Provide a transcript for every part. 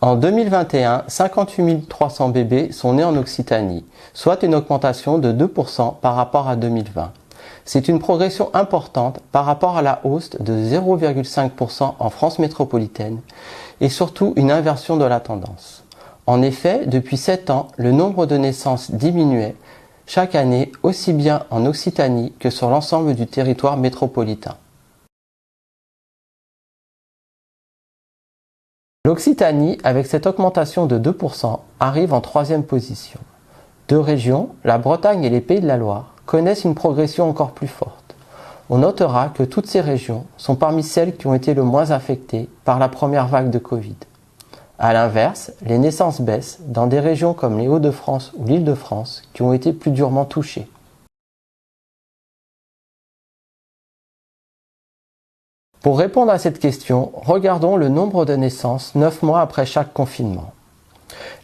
En 2021, 58 300 bébés sont nés en Occitanie, soit une augmentation de 2% par rapport à 2020. C'est une progression importante par rapport à la hausse de 0,5% en France métropolitaine et surtout une inversion de la tendance. En effet, depuis 7 ans, le nombre de naissances diminuait chaque année aussi bien en Occitanie que sur l'ensemble du territoire métropolitain. L'Occitanie, avec cette augmentation de 2%, arrive en 3e position. 2 régions, la Bretagne et les Pays de la Loire, connaissent une progression encore plus forte. On notera que toutes ces régions sont parmi celles qui ont été le moins affectées par la première vague de Covid. A l'inverse, les naissances baissent dans des régions comme les Hauts-de-France ou l'Île-de-France qui ont été plus durement touchées. Pour répondre à cette question, regardons le nombre de naissances 9 mois après chaque confinement.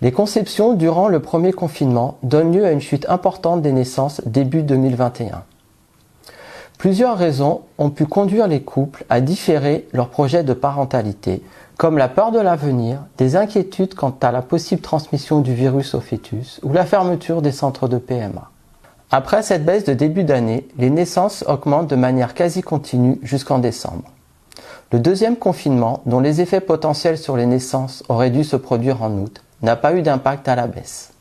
Les conceptions durant le premier confinement donnent lieu à une chute importante des naissances début 2021. Plusieurs raisons ont pu conduire les couples à différer leur projet de parentalité, comme la peur de l'avenir, des inquiétudes quant à la possible transmission du virus au fœtus ou la fermeture des centres de PMA. Après cette baisse de début d'année, les naissances augmentent de manière quasi continue jusqu'en décembre. Le deuxième confinement, dont les effets potentiels sur les naissances auraient dû se produire en août, n'a pas eu d'impact à la baisse.